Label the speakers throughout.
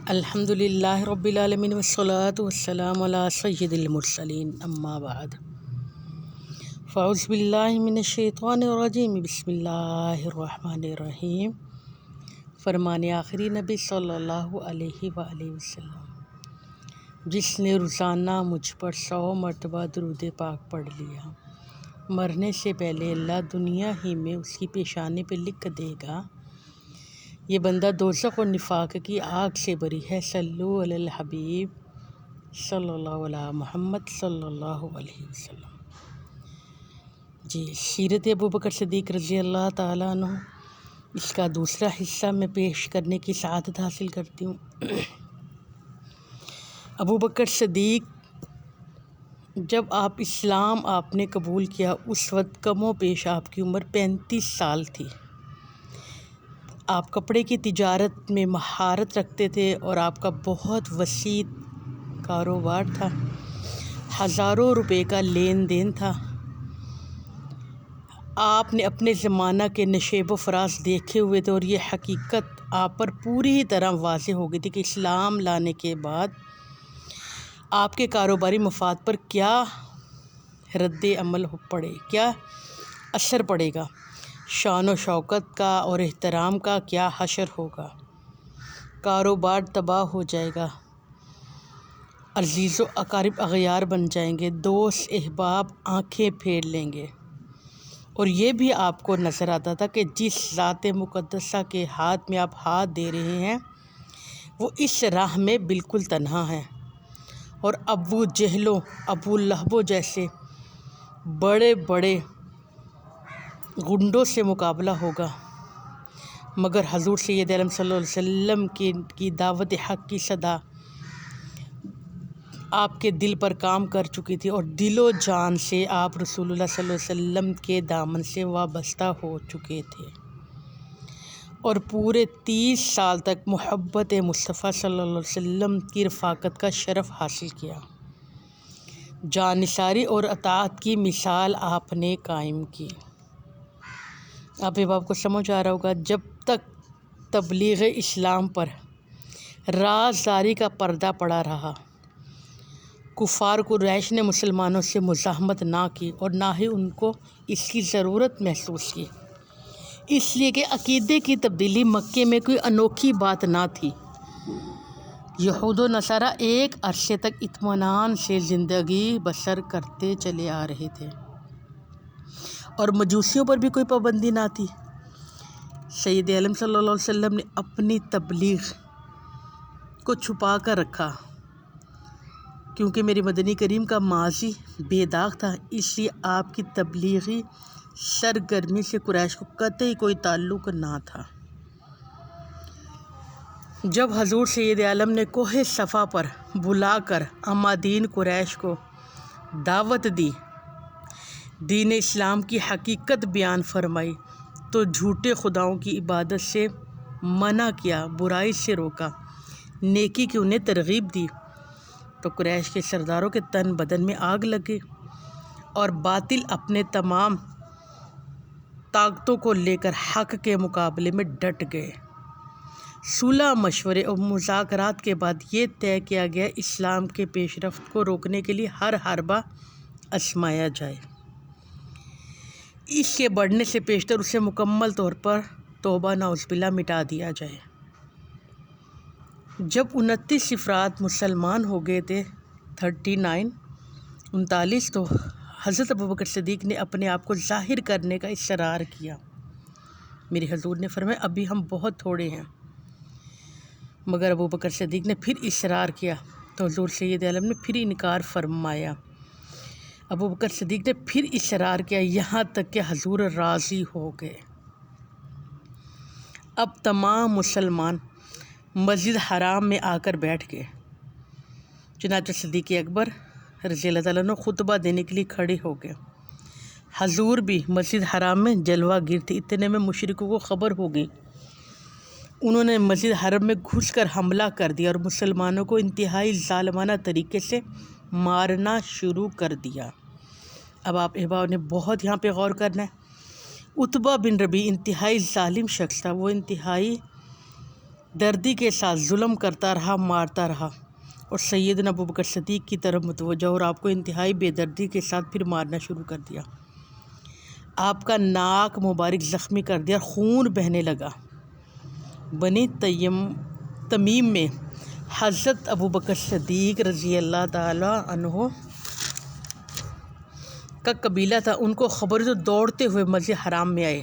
Speaker 1: الحمد للہ رب العالمین والصلاة والسلام علی سید المرسلین اما بعد فاعوذ باللہ من الشیطان الرجیم بسم اللہ الرحمن الرحیم۔ فرمان آخری نبی صلی اللہ علیہ وآلہ وسلم، جس نے روزانہ مجھ پر 100 مرتبہ درود پاک پڑھ لیا، مرنے سے پہلے اللہ دنیا ہی میں اس کی پیشانی پہ لکھ دے گا، یہ بندہ دوزخ اور نفاق کی آگ سے بری ہے۔ صلو علی الحبیب صلی اللہ علیہ محمد صلی اللہ علیہ وسلم۔ جی، سیرت ابوبکر صدیق رضی اللہ تعالیٰ عنہ، اس کا دوسرا حصہ میں پیش کرنے کی سعادت حاصل کرتی ہوں۔ ابوبکر صدیق، جب آپ نے قبول کیا، اس وقت کم و بیش آپ کی عمر 35 سال تھی۔ آپ کپڑے کی تجارت میں مہارت رکھتے تھے اور آپ کا بہت وسیع کاروبار تھا، ہزاروں روپے کا لین دین تھا۔ آپ نے اپنے زمانہ کے نشیب و فراز دیکھے ہوئے تھے اور یہ حقیقت آپ پر پوری طرح واضح ہو گئی تھی کہ اسلام لانے کے بعد آپ کے کاروباری مفاد پر کیا رد عمل کیا اثر پڑے گا، شان و شوکت کا اور احترام کا کیا حشر ہوگا، کاروبار تباہ ہو جائے گا، عزیز و اقارب اغیار بن جائیں گے، دوست احباب آنکھیں پھیر لیں گے۔ اور یہ بھی آپ کو نظر آتا تھا کہ جس ذات مقدسہ کے ہاتھ میں آپ ہاتھ دے رہے ہیں وہ اس راہ میں بالکل تنہا ہے، اور ابو جہلوں، ابو لہبوں جیسے بڑے بڑے گنڈوں سے مقابلہ ہوگا، مگر حضور سید عالم صلی اللہ علیہ وسلم کی دعوت حق کی صدا آپ کے دل پر کام کر چکی تھی، اور دل و جان سے آپ رسول اللہ صلی اللہ علیہ وسلم کے دامن سے وابستہ ہو چکے تھے، اور پورے 30 سال تک محبت مصطفیٰ صلی اللہ علیہ وسلم کی رفاقت کا شرف حاصل کیا۔ جانثاری اور اطاعت کی مثال آپ نے قائم کی۔ آپ کو سمجھ آ رہا ہوگا، جب تک تبلیغ اسلام پر رازداری کا پردہ پڑا رہا، کفار قریش نے مسلمانوں سے مزاحمت نہ کی اور نہ ہی ان کو اس کی ضرورت محسوس کی، اس لیے کہ عقیدے کی تبدیلی مکے میں کوئی انوکھی بات نہ تھی۔ یہود و نصارہ ایک عرصے تک اطمینان سے زندگی بسر کرتے چلے آ رہے تھے، اور مجوسیوں پر بھی کوئی پابندی نہ تھی۔ سید عالم صلی اللہ علیہ وسلم نے اپنی تبلیغ کو چھپا کر رکھا، کیونکہ میرے مدنی کریم کا ماضی بے داغ تھا، اس لیے آپ کی تبلیغی سرگرمی سے قریش کو قطعی کوئی تعلق نہ تھا۔ جب حضور سید عالم نے کوہ صفا پر بلا کر عمادین قریش کو دعوت دی، دین اسلام کی حقیقت بیان فرمائی، تو جھوٹے خداؤں کی عبادت سے منع کیا، برائی سے روکا، نیکی کی انہیں ترغیب دی، تو قریش کے سرداروں کے تن بدن میں آگ لگی اور باطل اپنے تمام طاقتوں کو لے کر حق کے مقابلے میں ڈٹ گئے۔ صلح مشورے اور مذاکرات کے بعد یہ طے کیا گیا، اسلام کے پیش رفت کو روکنے کے لیے ہر حربہ آزمایا جائے، اس کے بڑھنے سے پیشتر اسے مکمل طور پر توبہ نعوذ باللہ مٹا دیا جائے۔ جب 29 افراد مسلمان ہو گئے تھے، 39 تو حضرت ابوبکر صدیق نے اپنے آپ کو ظاہر کرنے کا اصرار کیا۔ میرے حضور نے فرمایا ابھی ہم بہت تھوڑے ہیں، مگر ابوبکر صدیق نے پھر اصرار کیا تو حضور سید عالم نے پھر انکار فرمایا۔ ابوبکر صدیق نے پھر اصرار کیا، یہاں تک کہ حضور راضی ہو گئے۔ اب تمام مسلمان مسجد حرام میں آ کر بیٹھ گئے، چنانچہ صدیق اکبر رضی اللہ تعالیٰ عنہ خطبہ دینے کے لیے کھڑے ہو گئے۔ حضور بھی مسجد حرام میں جلوہ گر تھے، اتنے میں مشرکوں کو خبر ہو گئی، انہوں نے مسجد حرم میں گھس کر حملہ کر دیا اور مسلمانوں کو انتہائی ظالمانہ طریقے سے مارنا شروع کر دیا۔ اب آپ احباب نے بہت یہاں پہ غور کرنا ہے۔ عتبہ بن ربیع انتہائی ظالم شخص تھا، وہ انتہائی دردی کے ساتھ ظلم کرتا رہا، مارتا رہا، اور سیدنا ابوبکر صدیق کی طرف متوجہ اور آپ کو انتہائی بے دردی کے ساتھ پھر مارنا شروع کر دیا۔ آپ کا ناک مبارک زخمی کر دیا اور خون بہنے لگا۔ بنی تمیم میں حضرت ابوبکر صدیق رضی اللہ تعالیٰ عنہ کا قبیلہ تھا۔ ان کو خبر تو دوڑتے ہوئے مسجد حرام میں آئے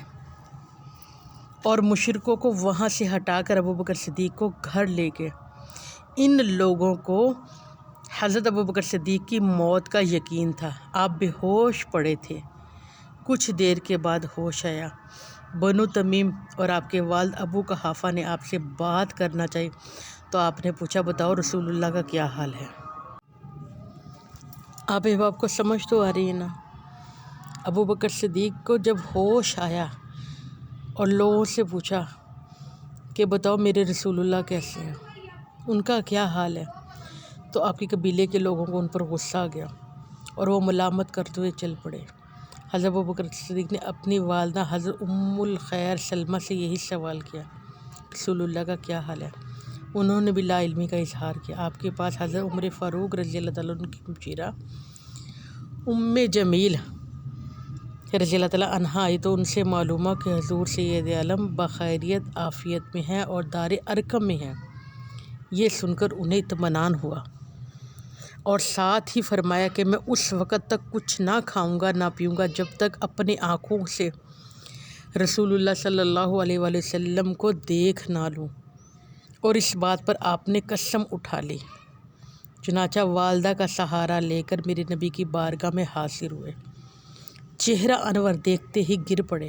Speaker 1: اور مشرکوں کو وہاں سے ہٹا کر ابوبکر صدیق کو گھر لے گئے۔ ان لوگوں کو حضرت ابوبکر صدیق کی موت کا یقین تھا۔ آپ بے ہوش پڑے تھے۔ کچھ دیر کے بعد ہوش آیا۔ بنو تمیم اور آپ کے والد ابو قحافہ نے آپ سے بات کرنا چاہی تو آپ نے پوچھا، بتاؤ رسول اللہ کا کیا حال ہے؟ آپ احباب کو سمجھ تو آ رہی ہے نا؟ ابوبکر صدیق کو جب ہوش آیا اور لوگوں سے پوچھا کہ بتاؤ میرے رسول اللہ کیسے ہیں، ان کا کیا حال ہے، تو آپ کے قبیلے کے لوگوں کو ان پر غصہ آ گیا اور وہ ملامت کرتے ہوئے چل پڑے۔ حضرت ابوبکر صدیق نے اپنی والدہ حضرت ام الخیر سلمہ سے یہی سوال کیا، رسول اللہ کا کیا حال ہے؟ انہوں نے بھی لا علمی کا اظہار کیا۔ آپ کے پاس حضرت عمر فاروق رضی اللہ تعالیٰ عنہ کی مشیرہ ام جمیل رضی اللہ تعالیٰ عنہ آئی تو ان سے معلومہ کہ حضور سید عالم بخیریت عافیت میں ہیں اور دار ارقم میں ہیں۔ یہ سن کر انہیں اطمینان ہوا اور ساتھ ہی فرمایا کہ میں اس وقت تک کچھ نہ کھاؤں گا نہ پیوں گا جب تک اپنی آنکھوں سے رسول اللہ صلی اللہ علیہ وآلہ وسلم کو دیکھ نہ لوں، اور اس بات پر آپ نے قسم اٹھا لی۔ چنانچہ والدہ کا سہارا لے کر میرے نبی کی بارگاہ میں حاضر ہوئے۔ چہرہ انور دیکھتے ہی گر پڑے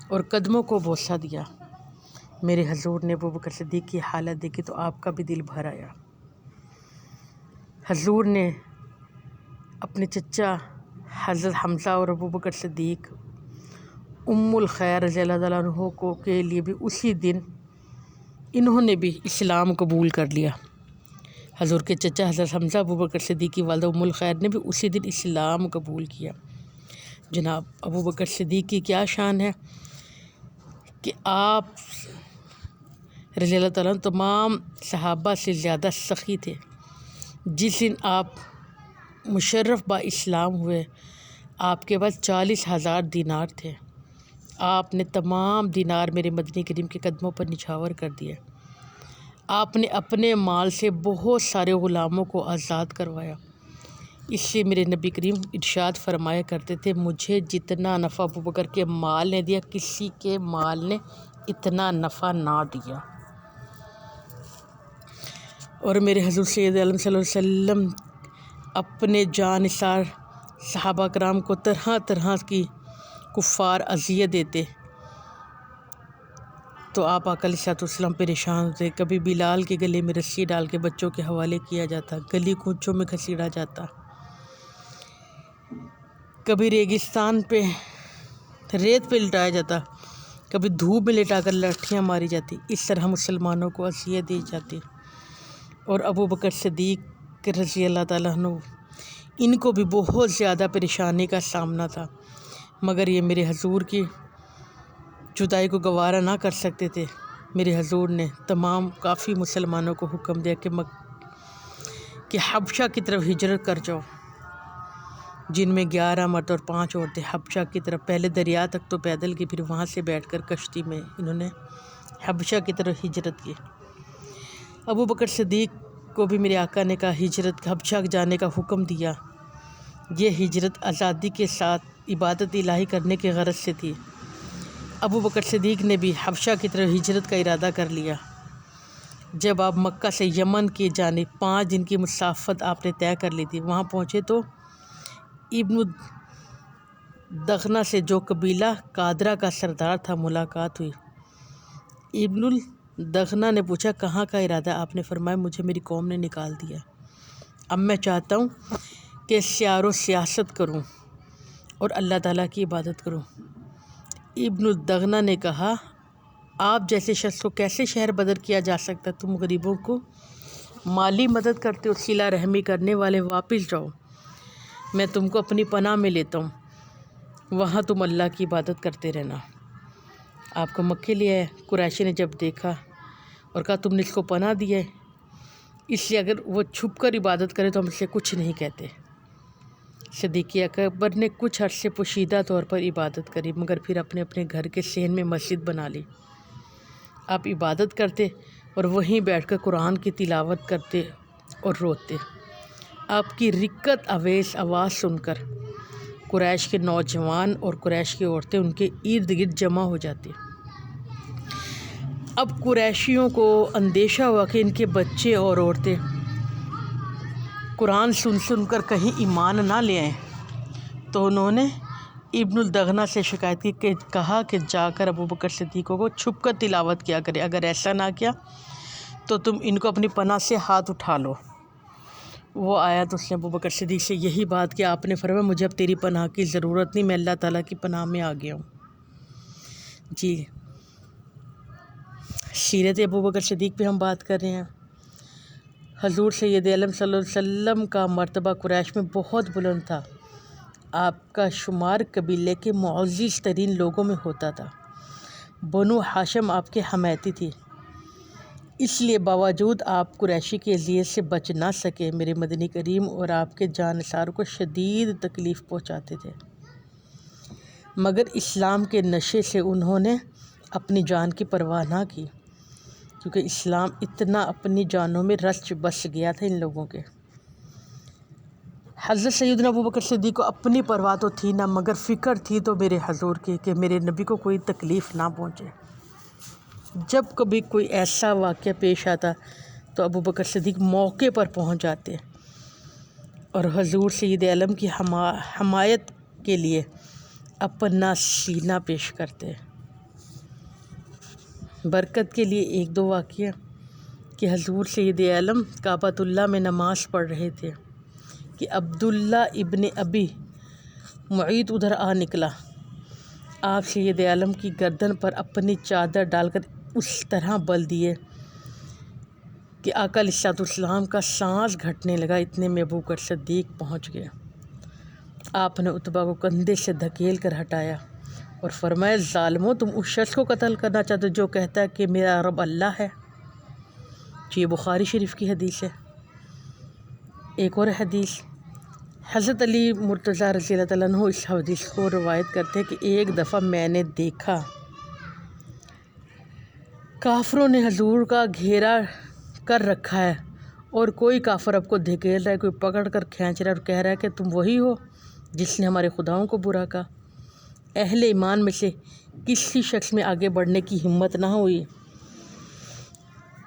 Speaker 1: اور قدموں کو بوسہ دیا۔ میرے حضور نے ابوبکر صدیق کی حالت دیکھی تو آپ کا بھی دل بھر آیا۔ حضور نے اپنے چچا حضرت حمزہ اور ابوبکر صدیق ام الخیر رضی اللہ تعالیٰ عنہ کو کے لیے بھی اسی دن انہوں نے بھی اسلام قبول کر لیا۔ حضور کے چچا حضرت حمزہ ابوبکر صدیق کی والدہ ام الخیر نے بھی اسی دن اسلام قبول کیا۔ جناب ابوبکر صدیق کی کیا شان ہے کہ آپ رضی اللہ تعالیٰ عنہ تمام صحابہ سے زیادہ سخی تھے۔ جس دن آپ مشرف با اسلام ہوئے آپ کے پاس 40,000 دینار تھے۔ آپ نے تمام دینار میرے مدنی کریم کے قدموں پر نچھاور کر دیے۔ آپ نے اپنے مال سے بہت سارے غلاموں کو آزاد کروایا۔ اس سے میرے نبی کریم ارشاد فرمایا کرتے تھے، مجھے جتنا نفع ابوبکر کے مال نے دیا کسی کے مال نے اتنا نفع نہ دیا۔ اور میرے حضور سید عالم صلی اللہ علیہ وسلم اپنے جان نثار صحابہ کرام کو طرح طرح کی کفار اذیت دیتے تو آپ آقا علیہ السلام پریشان ہوتے۔ کبھی بلال کے گلے میں رسی ڈال کے بچوں کے حوالے کیا جاتا، گلی کوچوں میں گھسیڑا جاتا، کبھی ریگستان پہ ریت پہ لٹایا جاتا، کبھی دھوپ میں لٹا کر لاٹھیاں ماری جاتی۔ اس طرح مسلمانوں کو اذیت دی جاتی۔ اور ابوبکر صدیق رضی اللہ تعالیٰ عنہ ان کو بھی بہت زیادہ پریشانی کا سامنا تھا، مگر یہ میرے حضور کی جدائی کو گوارا نہ کر سکتے تھے۔ میرے حضور نے تمام کافی مسلمانوں کو حکم دیا کہ حبشہ کی طرف ہجرت کر جاؤ، جن میں 11 مرد اور 5 عورتیں حبشہ کی طرف، پہلے دریا تک تو پیدل کی، پھر وہاں سے بیٹھ کر کشتی میں انہوں نے حبشہ کی طرف ہجرت کی۔ ابوبکر صدیق کو بھی میرے آقا نے کہا ہجرت حبشہ جانے کا حکم دیا۔ یہ ہجرت آزادی کے ساتھ عبادت الہی کرنے کی غرض سے تھی۔ ابوبکر صدیق نے بھی حبشہ کی طرف ہجرت کا ارادہ کر لیا۔ جب آپ مکہ سے یمن کی جانب 5 دن کی مسافت آپ نے طے کر لی تھی، وہاں پہنچے تو ابن دغنہ سے جو قبیلہ قادرہ کا سردار تھا ملاقات ہوئی۔ ابن الدغنہ نے پوچھا کہاں کا ارادہ؟ آپ نے فرمایا مجھے میری قوم نے نکال دیا، اب میں چاہتا ہوں کہ سیار و سیاست کروں اور اللہ تعالیٰ کی عبادت کروں۔ ابن الدغنہ نے کہا آپ جیسے شخص کو کیسے شہر بدر کیا جا سکتا؟ تم غریبوں کو مالی مدد کرتے ہو، صلہ رحمی کرنے والے، واپس جاؤ، میں تم کو اپنی پناہ میں لیتا ہوں، وہاں تم اللہ کی عبادت کرتے رہنا۔ آپ کو مکے لے آئے۔ قریشی نے جب دیکھا اور کہا تم نے اس کو پناہ دیا ہے، اس لیے اگر وہ چھپ کر عبادت کرے تو ہم اسے کچھ نہیں کہتے۔ صدیق اکبر نے کچھ عرصے پوشیدہ طور پر عبادت کری، مگر پھر اپنے اپنے گھر کے صحن میں مسجد بنا لی۔ آپ عبادت کرتے اور وہیں بیٹھ کر قرآن کی تلاوت کرتے اور روتے۔ آپ کی رقت آویز آواز سن کر قریش کے نوجوان اور قریش کی عورتیں ان کے ارد گرد جمع ہو جاتی۔ اب قریشیوں کو اندیشہ ہوا کہ ان کے بچے اور عورتیں قرآن سن کر کہیں ایمان نہ لے آئیں، تو انہوں نے ابن الدغنہ سے شکایت کی کہ کہا کہ جا کر ابوبکر صدیق کو چھپ کر تلاوت کیا کرے، اگر ایسا نہ کیا تو تم ان کو اپنی پناہ سے ہاتھ اٹھا لو۔ وہ آیا تو اس نے ابوبکر صدیق سے یہی بات کہ آپ نے فرمایا مجھے اب تیری پناہ کی ضرورت نہیں، میں اللہ تعالیٰ کی پناہ میں آ گیا ہوں۔ جی، سیرت ابوبکر صدیق پہ ہم بات کر رہے ہیں۔ حضور سید عالم صلی اللہ علیہ وسلم کا مرتبہ قریش میں بہت بلند تھا۔ آپ کا شمار قبیلے کے معزز ترین لوگوں میں ہوتا تھا۔ بنو ہاشم آپ کے حمایتی تھی، اس لیے باوجود آپ قریشی کی اذیت سے بچ نہ سکے۔ میرے مدنی کریم اور آپ کے جانثاروں کو شدید تکلیف پہنچاتے تھے، مگر اسلام کے نشے سے انہوں نے اپنی جان کی پرواہ نہ کی، کیونکہ اسلام اتنا اپنی جانوں میں رچ بس گیا تھا ان لوگوں کے۔ حضرت سیدنا ابوبکر صدیق کو اپنی پرواہ تو تھی نہ، مگر فکر تھی تو میرے حضور کی کہ میرے نبی کو کوئی تکلیف نہ پہنچے۔ جب کبھی کوئی ایسا واقعہ پیش آتا تو ابوبکر صدیق موقع پر پہنچ جاتے اور حضور سید عالم کی حمایت کے لیے اپنا سینہ پیش کرتے۔ برکت کے لیے ایک دو واقعہ کہ حضور سید عالم کعبۃ اللہ میں نماز پڑھ رہے تھے کہ عبداللہ ابن ابی معیط ادھر آ نکلا۔ آپ سید عالم کی گردن پر اپنی چادر ڈال کر اس طرح بل دیے کہ آقا علیہ السلام کا سانس گھٹنے لگا۔ اتنے میں ابوبکر صدیق پہنچ گئے۔ آپ نے عتبہ کو کندھے سے دھکیل کر ہٹایا اور فرمایا ظالمو، تم اس شخص کو قتل کرنا چاہتے جو کہتا ہے کہ میرا رب اللہ ہے۔ یہ بخاری شریف کی حدیث ہے۔ ایک اور حدیث، حضرت علی مرتضیٰ رضی اللہ تعالیٰ عنہ اس حدیث کو روایت کرتے ہیں کہ ایک دفعہ میں نے دیکھا کافروں نے حضور کا گھیرا کر رکھا ہے اور کوئی کافر اب کو دھکیل رہا ہے، کوئی پکڑ کر کھینچ رہا ہے اور کہہ رہا ہے کہ تم وہی ہو جس نے ہمارے خداؤں کو برا کہا۔ اہل ایمان میں سے کسی شخص میں آگے بڑھنے کی ہمت نہ ہوئی۔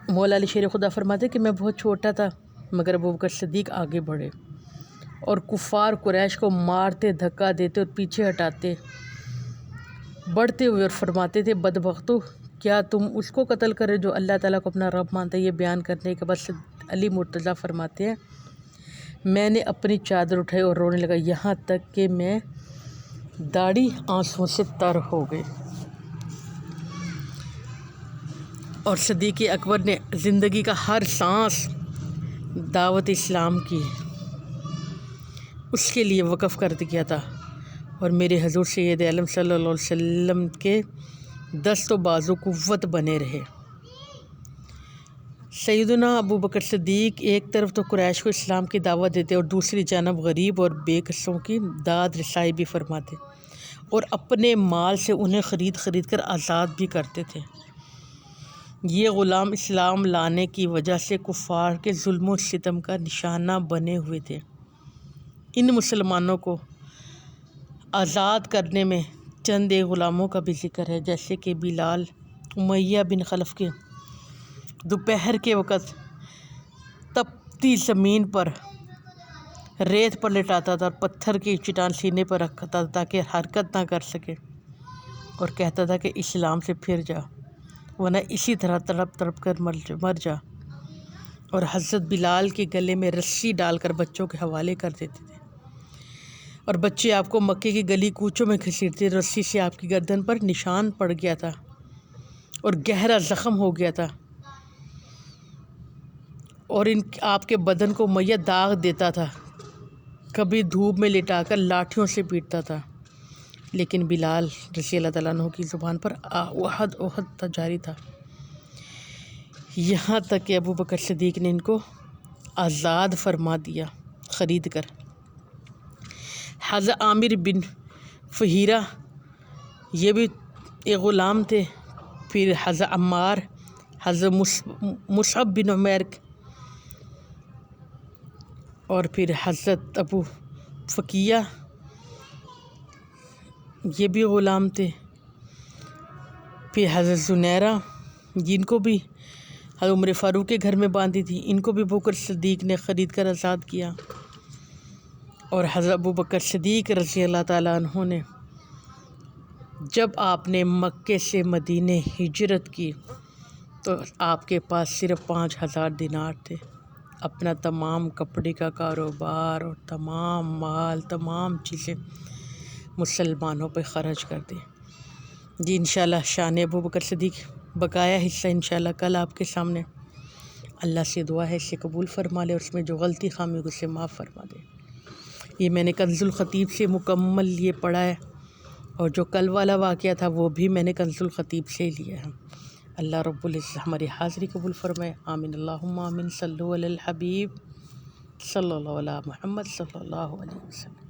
Speaker 1: مولا علی شیر خدا فرماتے کہ میں بہت چھوٹا تھا، مگر ابوبکر صدیق آگے بڑھے اور کفار قریش کو مارتے، دھکا دیتے اور پیچھے ہٹاتے بڑھتے ہوئے اور فرماتے تھے بدبختو، کیا تم اس کو قتل کرے جو اللہ تعالیٰ کو اپنا رب مانتا ہے؟ یہ بیان کرنے کے بعد علی مرتضیٰ فرماتے ہیں میں نے اپنی چادر اٹھائی اور رونے لگا، یہاں تک کہ میں داڑھی آنسوؤں سے تر ہو گئی۔ اور صدیق اکبر نے زندگی کا ہر سانس دعوت اسلام کی اس کے لیے وقف کر دیا تھا، اور میرے حضور سید عالم صلی اللہ علیہ وسلم کے دست و بازو قوت بنے رہے۔ سیدنا ابوبکر صدیق ایک طرف تو قریش کو اسلام کی دعوت دیتے اور دوسری جانب غریب اور بے کسوں کی داد رسائی بھی فرماتے اور اپنے مال سے انہیں خرید کر آزاد بھی کرتے تھے۔ یہ غلام اسلام لانے کی وجہ سے کفار کے ظلم و ستم کا نشانہ بنے ہوئے تھے۔ ان مسلمانوں کو آزاد کرنے میں چند ایک غلاموں کا بھی ذکر ہے، جیسے کہ بلال امیہ بن خلف کے دوپہر کے وقت تپتی زمین پر ریت پر لٹاتا تھا اور پتھر کی چٹان سینے پر رکھتا تھا تاکہ حرکت نہ کر سکے، اور کہتا تھا کہ اسلام سے پھر جا ورنہ اسی طرح تڑپ تڑپ کر مر جا، اور حضرت بلال کے گلے میں رسی ڈال کر بچوں کے حوالے کر دیتے تھے، اور بچے آپ کو مکے کی گلی کوچوں میں گھسیٹتے، رسی سے آپ کی گردن پر نشان پڑ گیا تھا اور گہرا زخم ہو گیا تھا، اور آپ کے بدن کو میت داغ دیتا تھا، کبھی دھوپ میں لٹا کر لاٹھیوں سے پیٹتا تھا، لیکن بلال رضی اللہ تعالیٰ عنہ کی زبان پر احد احد جاری تھا۔ یہاں تک کہ ابو بکر صدیق نے ان کو آزاد فرما دیا خرید کر۔ حضرت عامر بن فہیرہ یہ بھی ایک غلام تھے۔ پھر حضرت عمار، حضرت مصعب بن عمیر، اور پھر حضرت ابو فقیہ یہ بھی غلام تھے۔ پھر حضرت زنیرہ جن کو بھی حضرت عمر فاروق کے گھر میں باندھی تھی، ان کو بھی ابو بکر صدیق نے خرید کر آزاد کیا۔ اور حضرت ابو بکر صدیق رضی اللہ تعالیٰ عنہ نے جب آپ نے مکے سے مدینے ہجرت کی تو آپ کے پاس صرف 5000 دینار تھے۔ اپنا تمام کپڑے کا کاروبار اور تمام مال، تمام چیزیں مسلمانوں پہ خرچ کر دی۔ جی انشاءاللہ شان ابو بکر صدیق بقایا حصہ انشاءاللہ کل آپ کے سامنے۔ اللہ سے دعا ہے اسے قبول فرما لے، اس میں جو غلطی خامی کو اسے معاف فرما دے۔ یہ میں نے کنز الخطیب سے مکمل یہ پڑھا ہے، اور جو کل والا واقعہ تھا وہ بھی میں نے کنز الخطیب سے لیا ہے۔ اللہ رب العزت ہماری حاضری قبول فرمائے، آمین اللہم آمین۔ صلو علی الحبیب صلی اللہ علیہ محمد صلی اللہ علیہ وسلم۔